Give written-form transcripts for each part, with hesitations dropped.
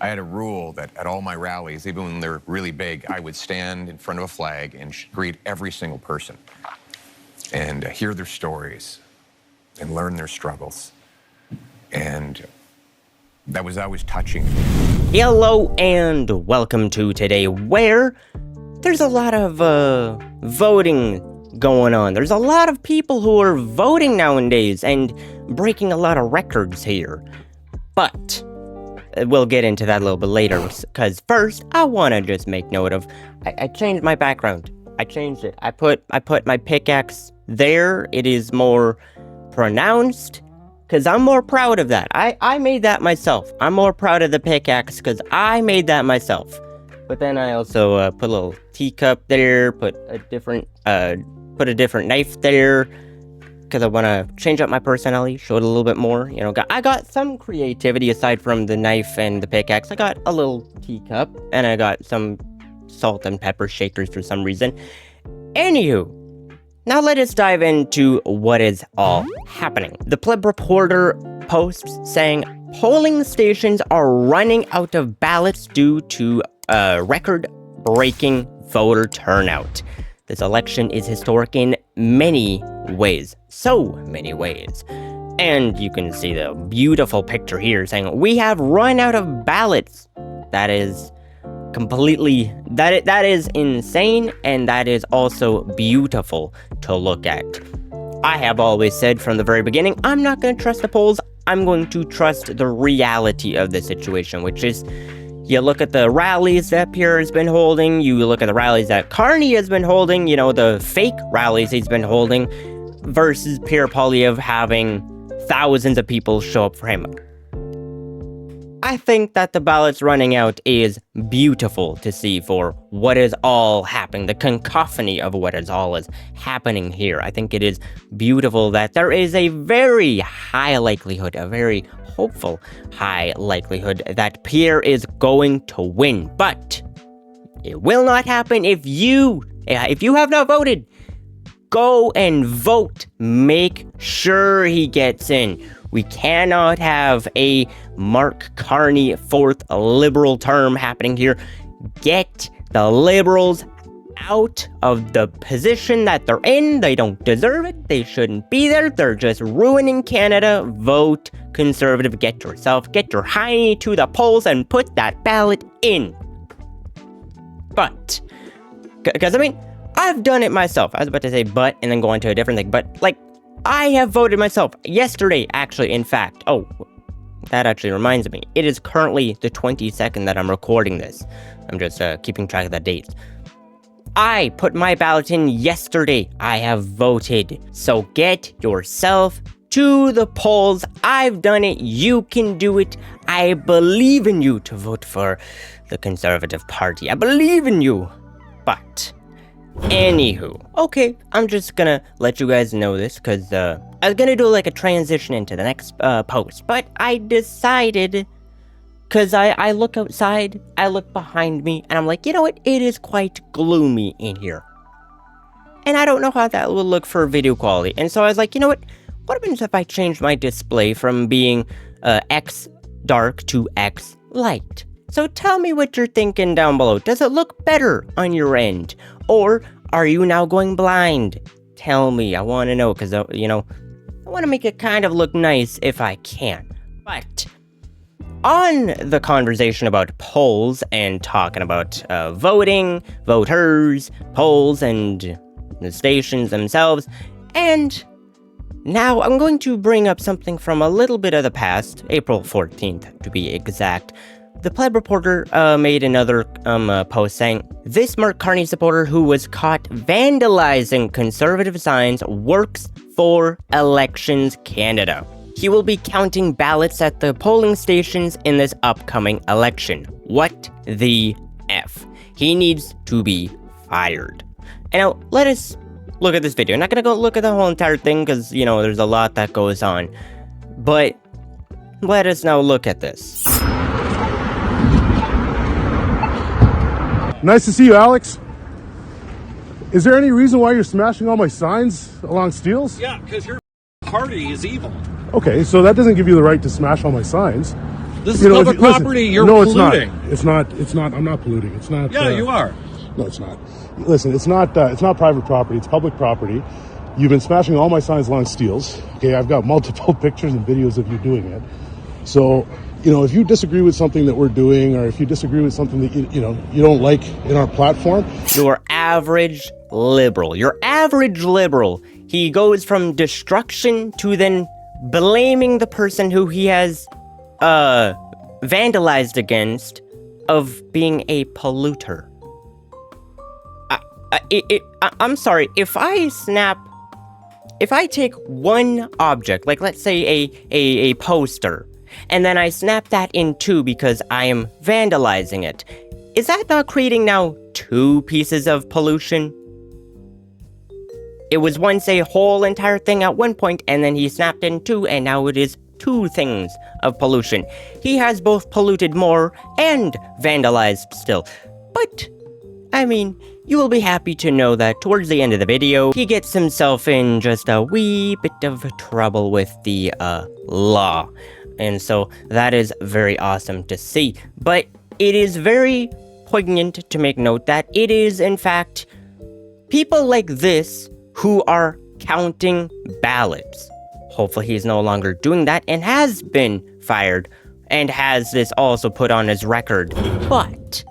I had a rule that at all my rallies, even when they're really big, I would stand in front of a flag and greet every single person and hear their stories and learn their struggles. And that was always touching. Hello and welcome to today, where there's a lot of voting going on. There's a lot of people who are voting nowadays and breaking a lot of records here. But we'll get into that a little bit later, because first I want to just make note of I changed my background. I changed it. I put my pickaxe there. It is more pronounced, because I'm more proud of that. I made that myself. I'm more proud of the pickaxe because I made that myself. But then I also put a little teacup there, put a different knife there, because I want to change up my personality, show it a little bit more. You know, I got some creativity aside from the knife and the pickaxe. I got a little teacup, and I got some salt and pepper shakers for some reason. Anywho, now let us dive into what is all happening. The Pleb Reporter posts saying polling stations are running out of ballots due to record-breaking voter turnout. This election is historic in many ways, so many ways. And you can see the beautiful picture here saying, we have run out of ballots. That is completely, that is insane, and that is also beautiful to look at. I have always said from the very beginning, I'm not going to trust the polls. I'm going to trust the reality of the situation, which is, you look at the rallies that Pierre has been holding, you look at the rallies that Carney has been holding, you know, the fake rallies he's been holding, versus Pierre Poilievre having thousands of people show up for him. I think that the ballots running out is beautiful to see for what is all happening, the cacophony of what is happening here. I think it is beautiful that there is a very high likelihood, a very hopeful high likelihood that Pierre is going to win. But it will not happen if you have not voted. Go and vote. Make sure he gets in. We cannot have a Mark Carney fourth liberal term happening here. Get the liberals out of the position that they're in. They don't deserve it. They shouldn't be there. They're just ruining Canada. Vote conservative. Get your hiney to the polls and put that ballot in. But, because I mean, I've done it myself. I was about to say but and then go on to a different thing. But, like, I have voted myself yesterday, actually, in fact. Oh, that actually reminds me. It is currently the 22nd that I'm recording this. I'm just keeping track of the dates. I put my ballot in yesterday. I have voted. So get yourself to the polls. I've done it. You can do it. I believe in you to vote for the Conservative Party. I believe in you. But anywho, okay, I'm just gonna let you guys know this, because I was gonna do like a transition into the next post, but I decided, because I look outside, I look behind me, and I'm like, you know what, it is quite gloomy in here. And I don't know how that will look for video quality, and so I was like, you know what happens if I change my display from being X dark to X light? So tell me what you're thinking down below. Does it look better on your end? Or are you now going blind? Tell me. I want to know, because, you know, I want to make it kind of look nice if I can. But on the conversation about polls and talking about voting, voters, polls, and the stations themselves, and now I'm going to bring up something from a little bit of the past, April 14th to be exact. The Pleb Reporter made another post saying, this Mark Carney supporter who was caught vandalizing conservative signs works for Elections Canada. He will be counting ballots at the polling stations in this upcoming election. What the F? He needs to be fired. And now, let us look at this video. I'm not gonna go look at the whole entire thing, because, you know, there's a lot that goes on. But let us now look at this. Nice to see you, Alex. Is there any reason why you're smashing all my signs along Steeles? Yeah, because your party is evil. Okay, so that doesn't give you the right to smash all my signs. This is public property. You're polluting. It's not. I'm not polluting. It's not. Yeah, you are. No, it's not. Listen, it's not private property. It's public property. You've been smashing all my signs along Steeles. Okay, I've got multiple pictures and videos of you doing it. So, if you disagree with something that we're doing, or if you disagree with something that you don't like in our platform, your average liberal. He goes from destruction to then blaming the person who he has vandalized against of being a polluter. I'm sorry, if I take one object, like let's say a poster, and then I snap that in two because I am vandalizing it, is that not creating now two pieces of pollution? It was once a whole entire thing at one point, and then he snapped in two, and now it is two things of pollution. He has both polluted more and vandalized still. But, you will be happy to know that towards the end of the video, he gets himself in just a wee bit of trouble with the law. And so that is very awesome to see. But it is very poignant to make note that it is, in fact, people like this who are counting ballots. Hopefully he's no longer doing that and has been fired and has this also put on his record. But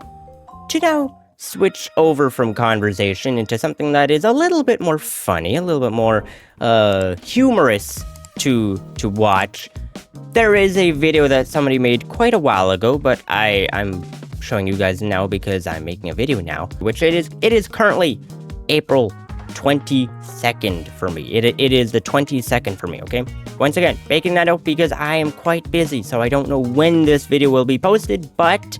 to now switch over from conversation into something that is a little bit more funny, a little bit more humorous to watch. There is a video that somebody made quite a while ago, but I'm showing you guys now because I'm making a video now, which it is currently April 22nd for me. It is the 22nd for me, okay? Once again, making that out because I am quite busy, so I don't know when this video will be posted, but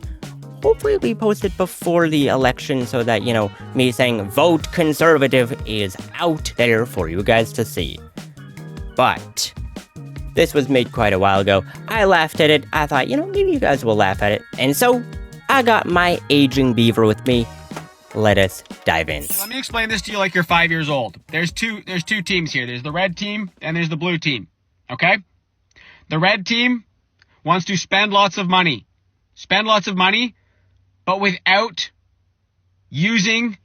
hopefully it'll be posted before the election so that, me saying vote conservative is out there for you guys to see. But this was made quite a while ago. I laughed at it. I thought, maybe you guys will laugh at it. And so I got my aging beaver with me. Let us dive in. Let me explain this to you like you're 5 years old. There's two teams here. There's the red team and there's the blue team. Okay? The red team wants to spend lots of money. But without using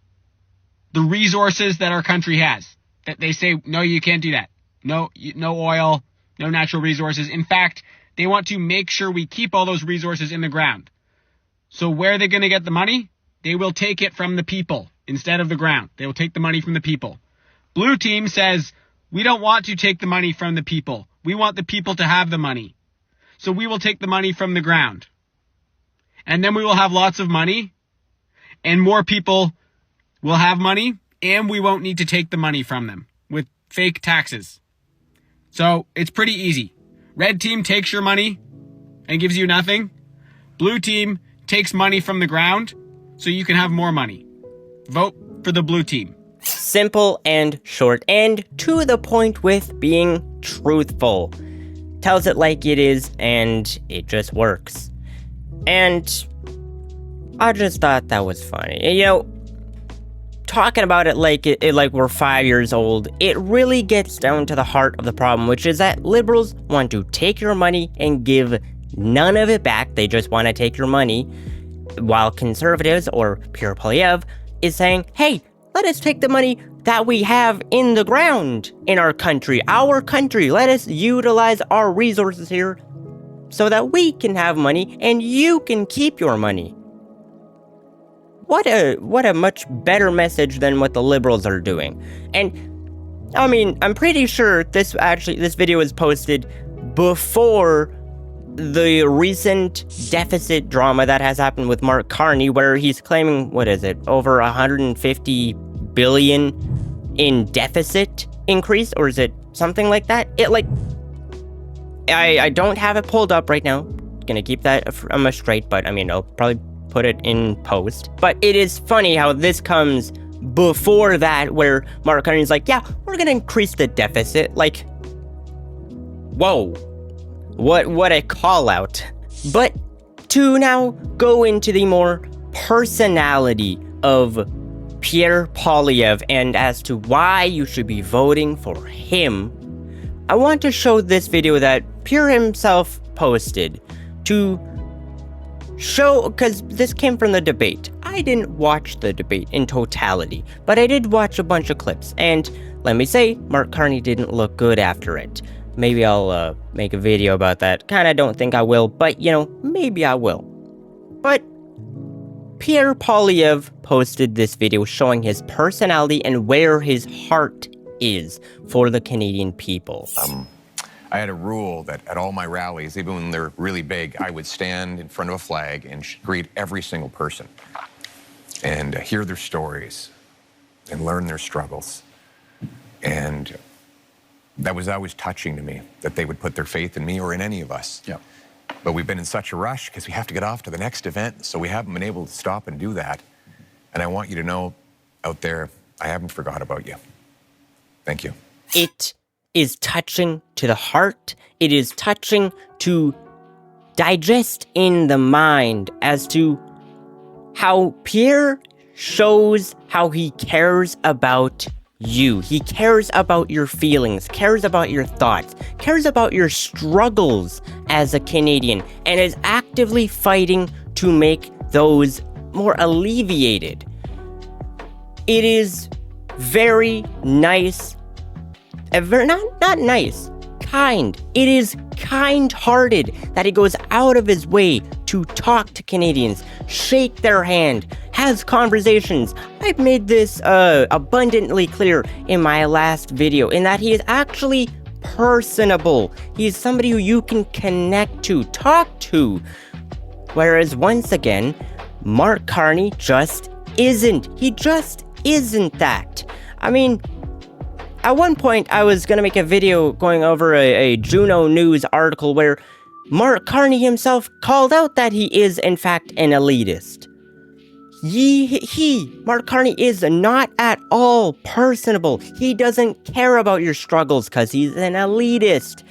the resources that our country has. That they say, no, you can't do that. No oil, no natural resources. In fact, they want to make sure we keep all those resources in the ground. So where are they going to get the money? They will take it from the people instead of the ground. They will take the money from the people. Blue team says, we don't want to take the money from the people. We want the people to have the money. So we will take the money from the ground. And then we will have lots of money. And more people will have money. And we won't need to take the money from them with fake taxes. So it's pretty easy. Red team takes your money and gives you nothing. Blue team takes money from the ground so you can have more money. Vote for the blue team. Simple and short and to the point with being truthful. Tells it like it is and it just works. And I just thought that was funny. Talking about it like we're 5 years old, it really gets down to the heart of the problem, which is that liberals want to take your money and give none of it back. They just want to take your money, while conservatives or pure Poilievre is saying, hey, let us take the money that we have in the ground in our country. Let us utilize our resources here so that we can have money and you can keep your money. What a much better message than what the liberals are doing. And I'm pretty sure this video was posted before the recent deficit drama that has happened with Mark Carney, where he's claiming, over 150 billion in deficit increase, or is it something like that? I don't have it pulled up right now. Gonna keep that from a straight, but I'll probably put it in post. But it is funny how this comes before that, where Mark Carney's like, yeah, we're gonna increase the deficit. Whoa. What a call out. But to now go into the more personality of Pierre Poilievre and as to why you should be voting for him, I want to show this video that Pierre himself posted to show, because this came from the debate. I didn't watch the debate in totality, but I did watch a bunch of clips, and let me say, Mark Carney didn't look good after it. Maybe I'll make a video about that. Kinda don't think I will, but you know, maybe I will. But Pierre Poilievre posted this video showing his personality and where his heart is for the Canadian people. I had a rule that at all my rallies, even when they're really big, I would stand in front of a flag and greet every single person and hear their stories and learn their struggles. And that was always touching to me, that they would put their faith in me or in any of us. Yeah. But we've been in such a rush because we have to get off to the next event, so we haven't been able to stop and do that. And I want you to know out there, I haven't forgot about you. Thank you. It is touching to the heart. It is touching to digest in the mind as to how Pierre shows how he cares about you. He cares about your feelings, cares about your thoughts, cares about your struggles as a Canadian, and is actively fighting to make those more alleviated. It is very nice. Not nice, kind. It is kind-hearted that he goes out of his way to talk to Canadians, shake their hand, has conversations. I've made this abundantly clear in my last video, in that he is actually personable. He's somebody who you can connect to, talk to. Whereas once again, Mark Carney just isn't. He just isn't that. I mean, at one point, I was going to make a video going over a Juno News article where Mark Carney himself called out that he is, in fact, an elitist. Mark Carney, is not at all personable. He doesn't care about your struggles because he's an elitist.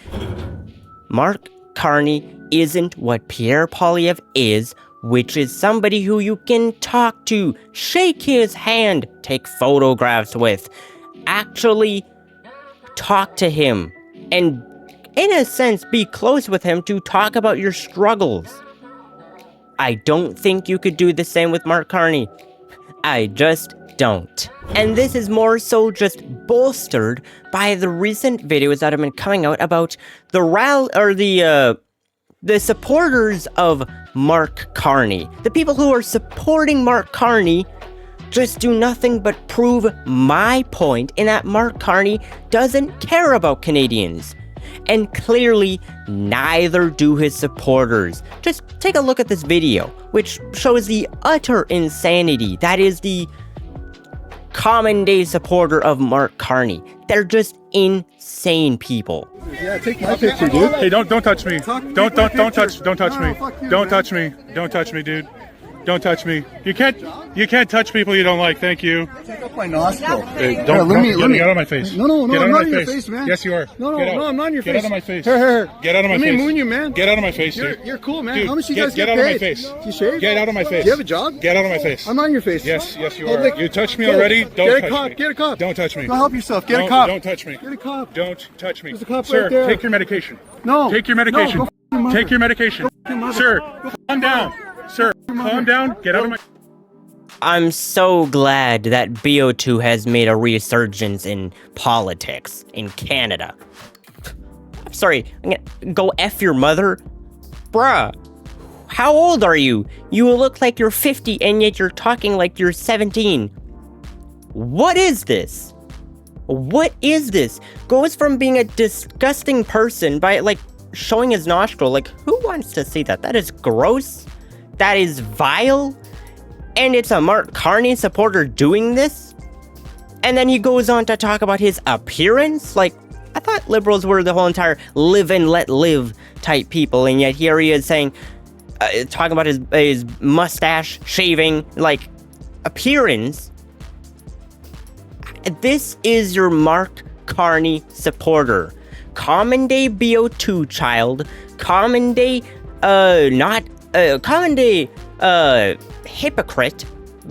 Mark Carney isn't what Pierre Poilievre is, which is somebody who you can talk to, shake his hand, take photographs with, actually talk to him, and in a sense be close with him to talk about your struggles. I don't think you could do the same with Mark Carney. I just don't. And this is more so just bolstered by the recent videos that have been coming out about the supporters of Mark Carney. The people who are supporting Mark Carney just do nothing but prove my point in that Mark Carney doesn't care about Canadians. And clearly, neither do his supporters. Just take a look at this video, which shows the utter insanity that is the common day supporter of Mark Carney. They're just insane people. Yeah, take my picture, dude. Hey, don't touch me. Don't touch me. Don't touch me. Don't touch me, dude. Don't touch me. You can't touch people you don't like. Thank you. Take up my nostril. Hey, Let get me. out of my face. No, Get out I'm of not my in your face, man. Yes, you are. No, I'm not in your face. Get out of my face. Here. Get out of my Let face. me moon you, man. Get out of my face, dude. You're cool, man. Dude, How much you guys get out paid? of my face. Do you shave? Get out of my face. Do you have a job? Get out of my face. I'm not in your face. Yes, you Public- are. You touched me already. Don't touch me. Get a cop. Don't touch me. Go help yourself. Get a Don't- cop. Don't touch me. Get a cop. Don't touch me. There's a cop Sir, right there. take your medication. No. Take your medication. No, go f- your mother. Take your medication. your mother. Sir, calm down. Sir, calm down. Get out of my... I'm so glad that BO2 has made a resurgence in politics in Canada. I'm sorry, I'm gonna go F your mother? Bruh, how old are you? You look like you're 50 and yet you're talking like you're 17. What is this? What is this? Goes from being a disgusting person by, like, showing his nostril. Like, who wants to see that? That is gross. That is vile. And it's a Mark Carney supporter doing this? And then he goes on to talk about his appearance? Like, I thought liberals were the whole entire live and let live type people, and yet here he is saying, talking about his mustache, shaving, like, appearance. This is your Mark Carney supporter. Common day BO2 child. Common day, common day, hypocrite,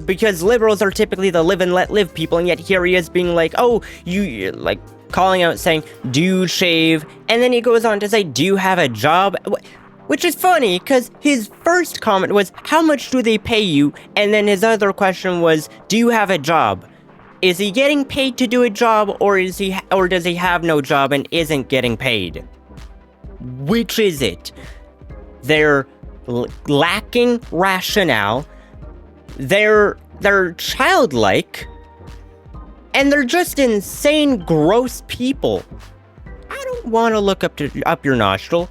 because liberals are typically the live and let live people, and yet here he is being like, oh, you, like, calling out saying, do you shave? And then he goes on to say, do you have a job? Which is funny, because his first comment was, how much do they pay you? And then his other question was, do you have a job? Is he getting paid to do a job, or does he have no job and isn't getting paid? Which is it? They're lacking rationale, they're childlike, and they're just insane, gross people. I don't want to look up your nostril.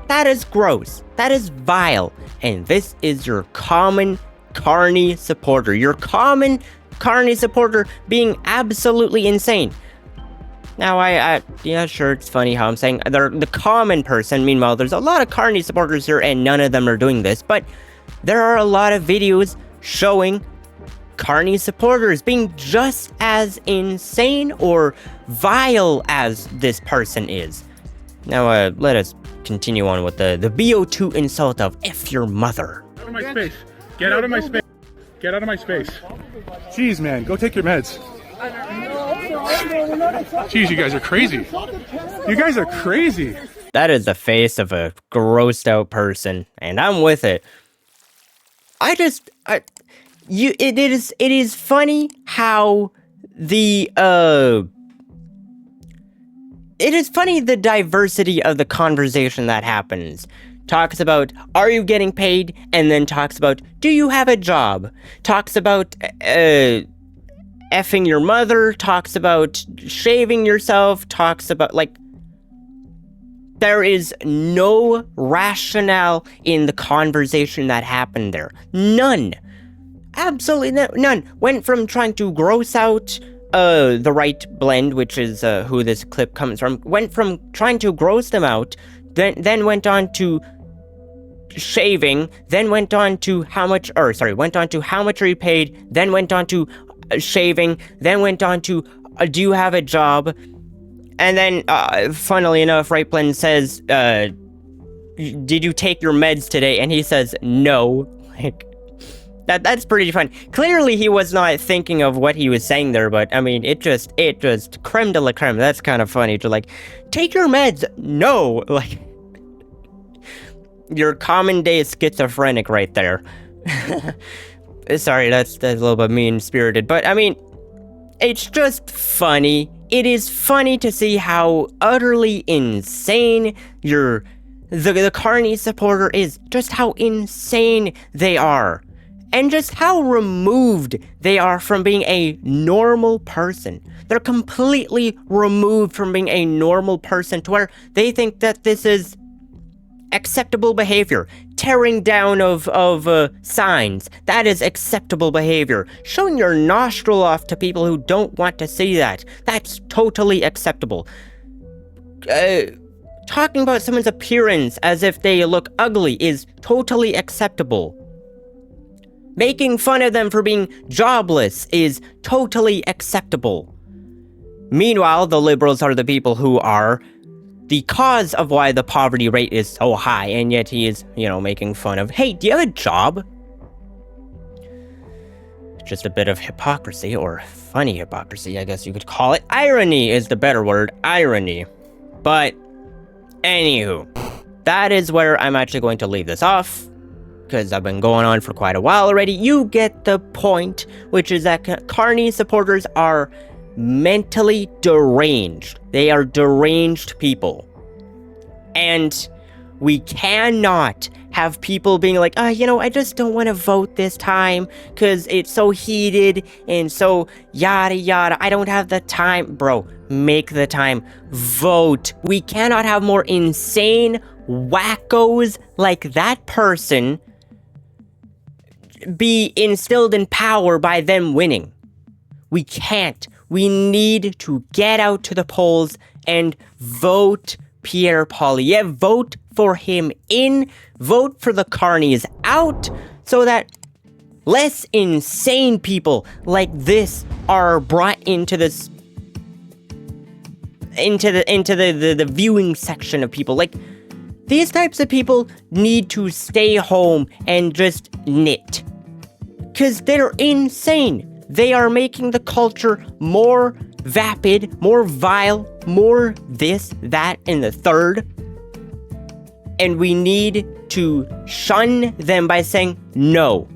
That is gross. That is vile. And this is your common Carney supporter. Your common Carney supporter being absolutely insane. Now, yeah, sure, it's funny how I'm saying they're the common person. Meanwhile, there's a lot of Carney supporters here, and none of them are doing this. But there are a lot of videos showing Carney supporters being just as insane or vile as this person is. Now, let us continue on with the BO2 insult of F your mother. Out of my space. Get out of my space. Get out of my space. Jeez, man, go take your meds. Jeez, you guys are crazy. You guys are crazy. That is the face of a grossed out person, and I'm with it. It is funny how it is funny the diversity of the conversation that happens. Talks about, are you getting paid? And then talks about, do you have a job? Talks about, effing your mother. Talks about shaving yourself. Talks about, like, there is no rationale in the conversation that happened there. None. Absolutely none. Went from trying to gross out the right blend, which is who this clip comes from, went from trying to gross them out, then went on to shaving, then went on to how much are you paid, then went on to shaving, then went on to do you have a job? And then, funnily enough, Right Blend says, did you take your meds today? And he says, no. Like, that's pretty fun. Clearly, he was not thinking of what he was saying there, but, I mean, it just creme de la creme. That's kind of funny to, like, take your meds. No. Like, your common day schizophrenic right there. Sorry, that's a little bit mean-spirited, but, I mean, it's just funny. It is funny to see how utterly insane the Carney supporter is. Just how insane they are. And just how removed they are from being a normal person. They're completely removed from being a normal person to where they think that this is acceptable behavior. Tearing down of signs, that is acceptable behavior. Showing your nostril off to people who don't want to see that, that's totally acceptable. Talking about someone's appearance as if they look ugly is totally acceptable. Making fun of them for being jobless is totally acceptable. Meanwhile, the liberals are the people who are the cause of why the poverty rate is so high, and yet he is, making fun of, hey, do you have a job? Just a bit of hypocrisy, or funny hypocrisy, I guess you could call it. Irony is the better word, irony. But, anywho, that is where I'm actually going to leave this off, because I've been going on for quite a while already. You get the point, which is that Carney supporters are mentally deranged. They are deranged people. And we cannot have people being like, I just don't want to vote this time because it's so heated and so yada yada. I don't have the time. Bro, make the time. Vote. We cannot have more insane wackos like that person be instilled in power by them winning. We can't. We need to get out to the polls and vote Pierre Poilievre. Vote for him in. Vote for the Carneys out so that less insane people like this are brought into this into the viewing section of people. Like, these types of people need to stay home and just knit. Because they're insane. They are making the culture more vapid, more vile, more this, that, and the third. and we need to shun them by saying, no,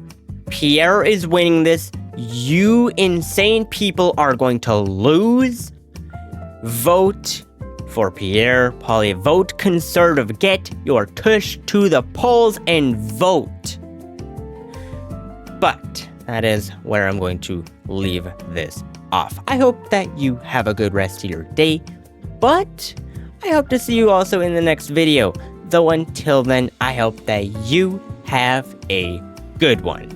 Pierre is winning this. You insane people are going to lose. Vote for Pierre Poilievre. Vote conservative. Get your tush to the polls and vote. But that is where I'm going to leave this off. I hope that you have a good rest of your day, but I hope to see you also in the next video. Though until then, I hope that you have a good one.